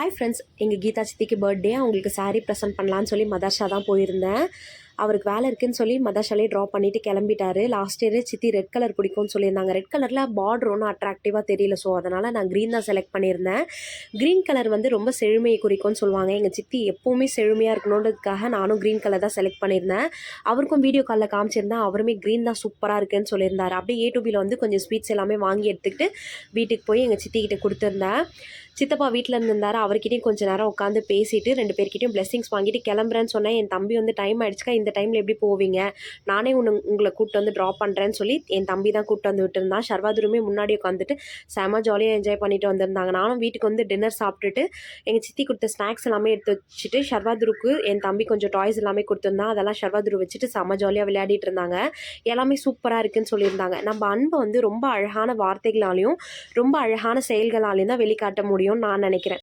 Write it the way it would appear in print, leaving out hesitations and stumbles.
Hi friends, எங்கள் கீதா சித்திக்கு birthday. அவங்களுக்கு சாரீ ப்ரெசென்ட் பண்ணலான்னு சொல்லி மதர்ஷா தான் போயிருந்தேன். அவருக்கு வேலை இருக்குதுன்னு சொல்லி மதர்ஷாலே ட்ராப் பண்ணிவிட்டு கிளம்பிட்டாரு. லாஸ்ட் இயரே சித்தி ரெட் கலர் பிடிக்கும்னு சொல்லியிருந்தாங்க. ரெட் கலரில் பார்டர் ஒன்றும் அட்ராக்டிவாக தெரியல. ஸோ அதனால் நான் க்ரீன் தான் செலக்ட் பண்ணியிருந்தேன். க்ரீன் கலர் வந்து ரொம்ப செழுமையை குறிக்கும்னு சொல்லுவாங்க. எங்கள் சித்தி எப்போவுமே செழுமையாக இருக்கணுன்றதுக்காக நானும் க்ரீன் கலர் தான் செலக்ட் பண்ணியிருந்தேன். அவருக்கும் வீடியோ காலில் காமிச்சிருந்தேன். அவருமே க்ரீன் தான் சூப்பராக இருக்குன்னு சொல்லியிருந்தார். அப்படியே A2Bயில் வந்து கொஞ்சம் ஸ்வீட்ஸ் எல்லாமே வாங்கி எடுத்துக்கிட்டு வீட்டுக்கு போய் எங்கள் சித்திக்கிட்ட கொடுத்துருந்தேன். சித்தப்பா வீட்டில் இருந்திருந்தார். அவர்கிட்டையும் கொஞ்சம் நேரம் உட்காந்து பேசிட்டு 2 பேர்கிட்டையும் பிளெஸிங்ஸ் வாங்கிட்டு கிளம்புறேன்னு சொன்னேன். என் தம்பி வந்து டைம் ஆகிடுச்சுக்கா, இந்த டைமில் எப்படி போவீங்க, நானே உங்களை கூப்பிட்டு வந்து ட்ராப் பண்ணுறேன்னு சொல்லி என் தம்பி தான் கூப்பிட்டு வந்து விட்டுருந்தான். ஷர்வாதுருமே முன்னாடி உட்காந்துட்டு செம ஜாலியாக என்ஜாய் பண்ணிட்டு வந்திருந்தாங்க. நானும் வீட்டுக்கு வந்து டின்னர் சாப்பிட்டுட்டு எங்கள் சித்தி கொடுத்த ஸ்நாக்ஸ் எல்லாமே எடுத்து வச்சுட்டு ஷர்வாதுருக்கு என் தம்பி கொஞ்சம் டாய்ஸ் எல்லாமே கொடுத்துருந்தான். அதெல்லாம் ஷர்வாதுரு வச்சுட்டு செம ஜாலியாக விளையாடிட்டு இருந்தாங்க. எல்லாமே சூப்பராக இருக்குன்னு சொல்லியிருந்தாங்க. நம்ம அன்பை வந்து ரொம்ப அழகான வார்த்தைகளாலையும் ரொம்ப அழகான செயல்களாலையும் தான் வெளிக்காட்ட முடியும்னு நான் நினைக்கிறேன்.